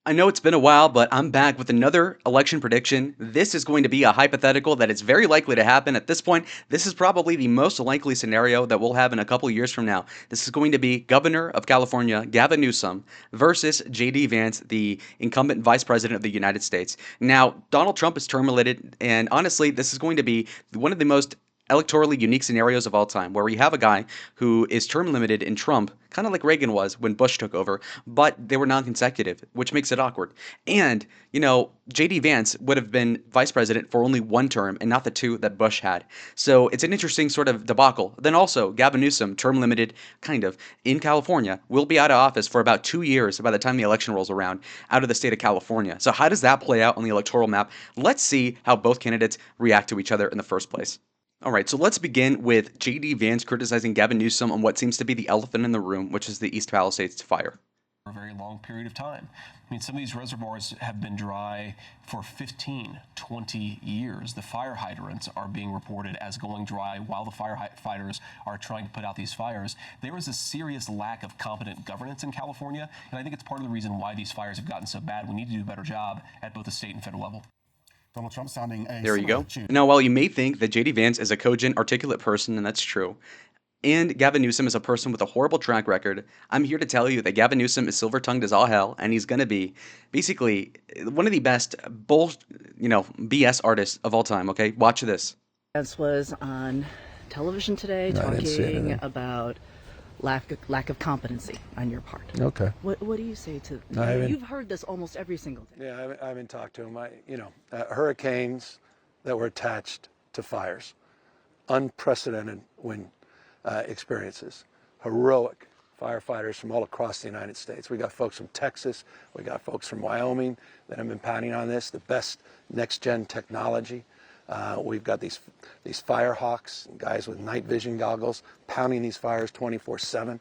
I know it's been a while, but I'm back with another election prediction. This is going to be a hypothetical that is very likely to happen. At this point, this is probably the most likely scenario that we'll have in a couple years from now. This is going to be Governor of California, Gavin Newsom, versus J.D. Vance, the incumbent Vice President of the United States. Now, Donald Trump is term limited, and honestly, this is going to be one of the most electorally unique scenarios of all time, where we have a guy who is term limited in Trump, kind of like Reagan was when Bush took over, but they were non-consecutive, which makes it awkward. And, J.D. Vance would have been vice president for only one term and not the two that Bush had. So it's an interesting sort of debacle. Then also, Gavin Newsom, term limited, kind of, in California, will be out of office for about 2 years by the time the election rolls around, out of the state of California. So how does that play out on the electoral map? Let's see how both candidates react to each other in the first place. All right, so let's begin with J.D. Vance criticizing Gavin Newsom on what seems to be the elephant in the room, which is the East Palisades fire. For a very long period of time. I mean, some of these reservoirs have been dry for 15, 20 years. The fire hydrants are being reported as going dry while the firefighters are trying to put out these fires. There is a serious lack of competent governance in California, and I think it's part of the reason why these fires have gotten so bad. We need to do a better job at both the state and federal level. Donald Trump sounding a There you go. Now, while you may think that J.D. Vance is a cogent, articulate person, and that's true, and Gavin Newsom is a person with a horrible track record, I'm here to tell you that Gavin Newsom is silver-tongued as all hell, and he's going to be basically one of the best BS artists of all time, okay? Watch this. Vance was on television today talking about lack of competency on your part. Okay. What do you say to? You've heard this almost every single day. Yeah, I haven't talked to him. Hurricanes that were attached to fires, unprecedented wind experiences, heroic firefighters from all across the United States. We got folks from Texas, we got folks from Wyoming that have been pounding on this, the best next-gen technology. We've got these fire hawks, guys with night vision goggles, pounding these fires 24/7.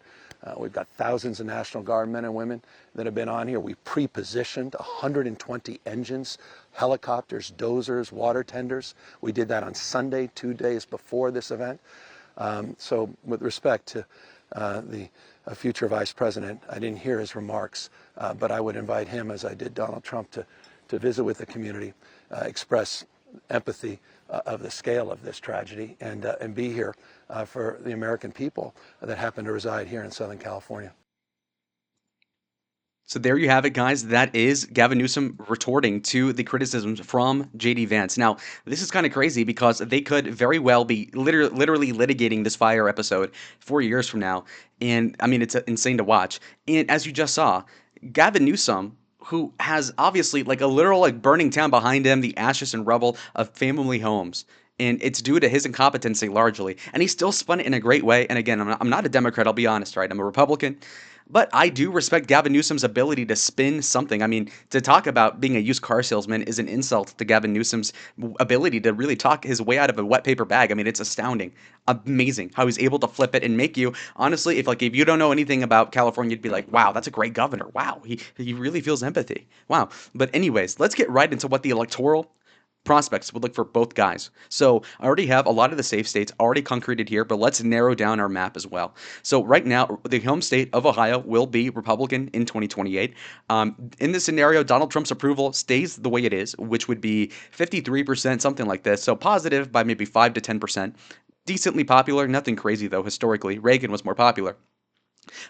We've got thousands of National Guard men and women that have been on here. We pre-positioned 120 engines, helicopters, dozers, water tenders. We did that on Sunday, 2 days before this event. So with respect to the future vice president, I didn't hear his remarks, but I would invite him, as I did Donald Trump, to visit with the community, express empathy of the scale of this tragedy, and be here for the American people that happen to reside here in Southern California. So there you have it, guys. That is Gavin Newsom retorting to the criticisms from J.D. Vance. Now, this is kind of crazy because they could very well be literally litigating this fire episode 4 years from now. And, I mean, it's insane to watch. And as you just saw, Gavin Newsom, who has obviously like a literal burning town behind him, the ashes and rubble of family homes. And it's due to his incompetency largely. And he still spun it in a great way. And again, I'm not a Democrat, I'll be honest, right? I'm a Republican. But I do respect Gavin Newsom's ability to spin something. I mean, to talk about being a used car salesman is an insult to Gavin Newsom's ability to really talk his way out of a wet paper bag. I mean, it's astounding. Amazing how he's able to flip it and make you, honestly, if you don't know anything about California, you'd be like, wow, that's a great governor. Wow, he really feels empathy. Wow. But anyways, let's get right into what the electoral prospects would look for both guys. So I already have a lot of the safe states already concreted here, but let's narrow down our map as well. So right now, the home state of Ohio will be Republican in 2028. In this scenario, Donald Trump's approval stays the way it is, which would be 53%, something like this. So positive by maybe 5 to 10%. Decently popular, nothing crazy though. Historically, Reagan was more popular.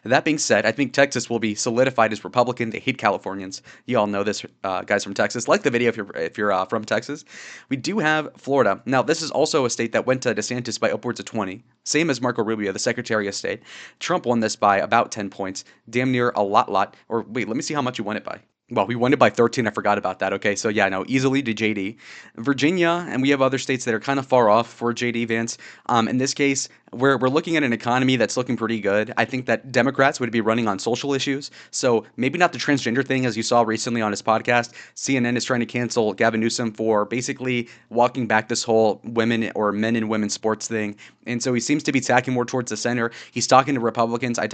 That being said, I think Texas will be solidified as Republican. They hate Californians. You all know this, guys from Texas. Like the video if you're from Texas. We do have Florida. Now, this is also a state that went to DeSantis by upwards of 20. Same as Marco Rubio, the Secretary of State. Trump won this by about 10 points. Damn near a lot. Or wait, let me see how much he won it by. Well, we won it by 13. I forgot about that. Okay, so yeah, no, easily to JD. Virginia, and we have other states that are kind of far off for JD Vance. In this case, we're looking at an economy that's looking pretty good. I think that Democrats would be running on social issues. So maybe not the transgender thing, as you saw recently on his podcast. CNN is trying to cancel Gavin Newsom for basically walking back this whole women or men and women sports thing. And so he seems to be tacking more towards the center. He's talking to Republicans. I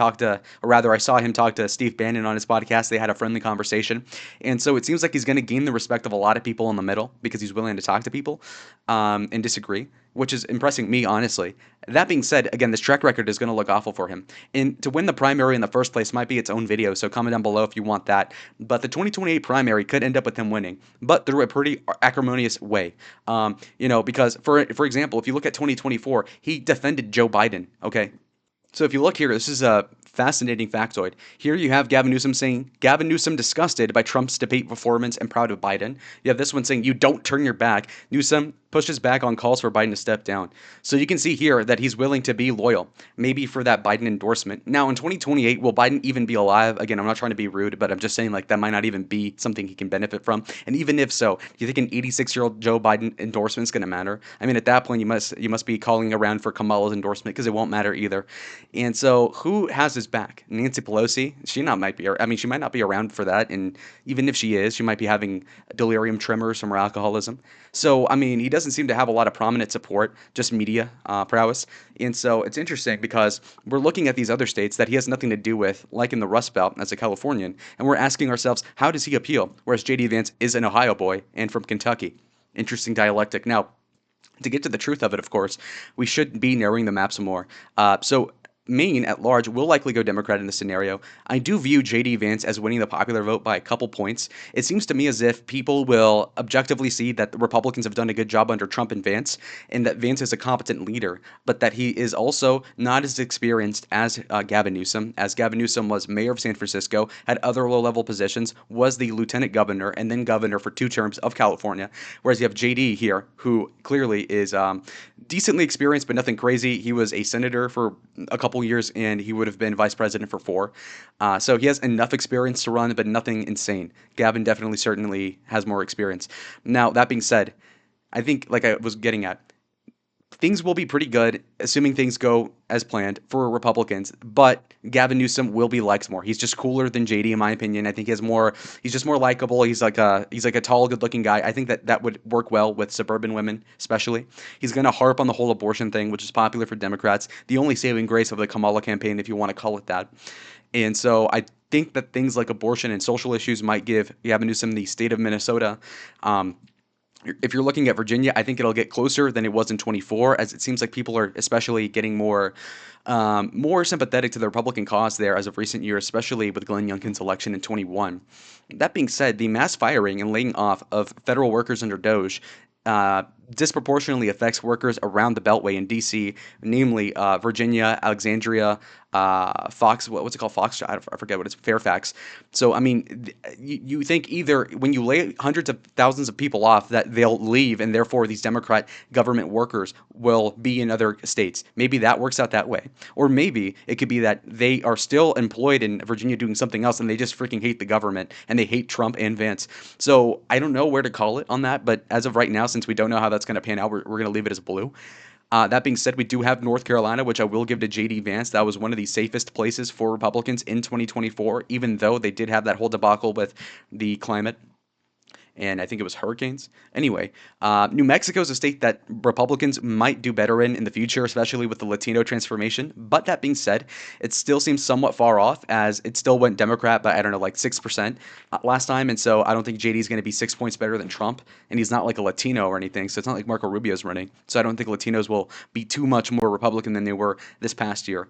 saw him talk to Steve Bannon on his podcast. They had a friendly conversation. And so it seems like he's going to gain the respect of a lot of people in the middle because he's willing to talk to people and disagree, which is impressing me, honestly. That being said, again, this track record is going to look awful for him. And to win the primary in the first place might be its own video, so comment down below if you want that. But the 2028 primary could end up with him winning, but through a pretty acrimonious way. Because, for example, if you look at 2024, he defended Joe Biden, okay? So if you look here, this is a fascinating factoid. Here you have Gavin Newsom saying, Gavin Newsom disgusted by Trump's debate performance and proud of Biden. You have this one saying, you don't turn your back. Newsom pushes back on calls for Biden to step down. So you can see here that he's willing to be loyal, maybe for that Biden endorsement. Now in 2028, will Biden even be alive? Again, I'm not trying to be rude, but I'm just saying like that might not even be something he can benefit from. And even if so, do you think an 86-year-old Joe Biden endorsement is going to matter? I mean, at that point, you must be calling around for Kamala's endorsement because it won't matter either. And so who has his back? Nancy Pelosi? She might not be around for that. And even if she is, she might be having delirium tremors from her alcoholism. So, I mean, he doesn't seem to have a lot of prominent support, just media prowess. And so it's interesting because we're looking at these other states that he has nothing to do with, like in the Rust Belt as a Californian, and we're asking ourselves, how does he appeal? Whereas J.D. Vance is an Ohio boy and from Kentucky. Interesting dialectic. Now, to get to the truth of it, of course, we should be narrowing the map some more. So Maine at large will likely go Democrat in this scenario. I do view J.D. Vance as winning the popular vote by a couple points. It seems to me as if people will objectively see that the Republicans have done a good job under Trump and Vance, and that Vance is a competent leader, but that he is also not as experienced as Gavin Newsom, as Gavin Newsom was mayor of San Francisco, had other low-level positions, was the lieutenant governor, and then governor for 2 terms of California, whereas you have J.D. here, who clearly is decently experienced, but nothing crazy. He was a senator for a couple years, and he would have been vice president for 4. So he has enough experience to run, but nothing insane. Gavin certainly has more experience. Now, that being said, I think, like I was getting at, things will be pretty good, assuming things go as planned for Republicans, but Gavin Newsom will be liked more. He's just cooler than JD, in my opinion. I think he's just more likable. He's like a tall, good-looking guy. I think that would work well with suburban women, especially. He's going to harp on the whole abortion thing, which is popular for Democrats. The only saving grace of the Kamala campaign, if you want to call it that. And so I think that things like abortion and social issues might give Gavin Newsom the state of Minnesota. If you're looking at Virginia, I think it'll get closer than it was in 24, as it seems like people are especially getting more sympathetic to the Republican cause there as of recent years, especially with Glenn Youngkin's election in 21. That being said, the mass firing and laying off of federal workers under Doge disproportionately affects workers around the Beltway in D.C., namely Virginia, Alexandria, what's it called? I forget what it's, Fairfax. So, I mean, you think either when you lay hundreds of thousands of people off that they'll leave and therefore these Democrat government workers will be in other states. Maybe that works out that way. Or maybe it could be that they are still employed in Virginia doing something else and they just freaking hate the government and they hate Trump and Vance. So I don't know where to call it on that, but as of right now, since we don't know how that's going to pan out, we're going to leave it as blue. That being said, we do have North Carolina, which I will give to J.D. Vance. That was one of the safest places for Republicans in 2024, even though they did have that whole debacle with the climate. And I think it was hurricanes. Anyway, New Mexico is a state that Republicans might do better in the future, especially with the Latino transformation. But that being said, it still seems somewhat far off, as it still went Democrat by, I don't know, like 6% last time. And so I don't think JD is going to be 6 points better than Trump. And he's not like a Latino or anything. So it's not like Marco Rubio's running. So I don't think Latinos will be too much more Republican than they were this past year.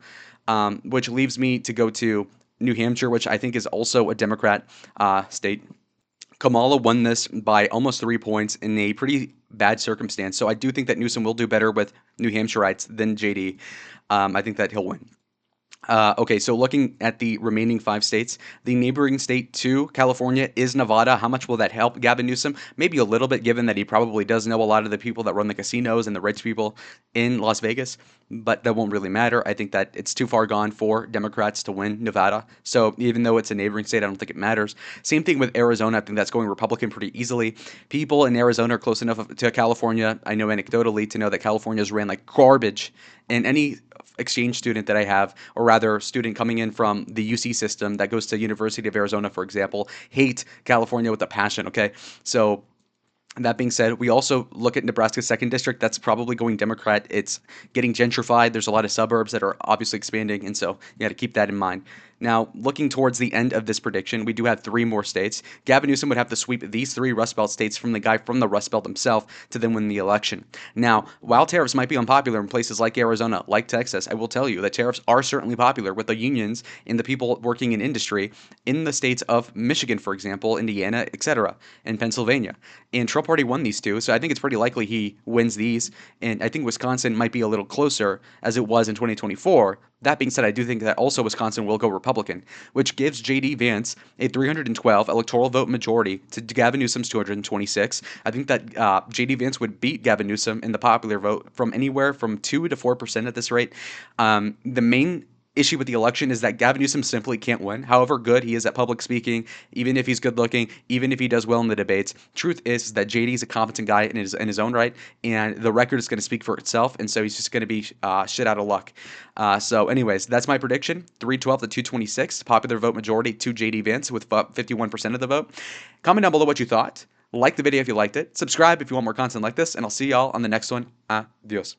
Which leaves me to go to New Hampshire, which I think is also a Democrat state. Kamala won this by almost 3 points in a pretty bad circumstance. So I do think that Newsom will do better with New Hampshireites than JD. I think that he'll win. Okay, so looking at the remaining 5 states, the neighboring state to California is Nevada. How much will that help Gavin Newsom? Maybe a little bit, given that he probably does know a lot of the people that run the casinos and the rich people in Las Vegas, but that won't really matter. I think that it's too far gone for Democrats to win Nevada. So even though it's a neighboring state, I don't think it matters. Same thing with Arizona. I think that's going Republican pretty easily. People in Arizona are close enough to California, I know anecdotally, to know that California's ran like garbage. And any exchange student that I have, or rather student coming in from the UC system that goes to University of Arizona, for example, hate California with a passion, okay? So that being said, we also look at Nebraska's 2nd district. That's probably going Democrat. It's getting gentrified. There's a lot of suburbs that are obviously expanding, and so you got to keep that in mind. Now, looking towards the end of this prediction, we do have 3 more states. Gavin Newsom would have to sweep these 3 Rust Belt states from the guy from the Rust Belt himself to then win the election. Now, while tariffs might be unpopular in places like Arizona, like Texas, I will tell you that tariffs are certainly popular with the unions and the people working in industry in the states of Michigan, for example, Indiana, etc., and Pennsylvania. And Trump already won these 2, so I think it's pretty likely he wins these. And I think Wisconsin might be a little closer as it was in 2024. That being said, I do think that also Wisconsin will go Republican, which gives J.D. Vance a 312 electoral vote majority to Gavin Newsom's 226. I think that J.D. Vance would beat Gavin Newsom in the popular vote from anywhere from 2 to 4% at this rate. The main issue with the election is that Gavin Newsom simply can't win. However good he is at public speaking, even if he's good looking, even if he does well in the debates, truth is that JD is a competent guy in his own right, and the record is going to speak for itself, and so he's just going to be shit out of luck. So anyways, that's my prediction, 312 to 226, popular vote majority to JD Vance with 51% of the vote. Comment down below what you thought. Like the video if you liked it. Subscribe if you want more content like this, and I'll see y'all on the next one. Adios.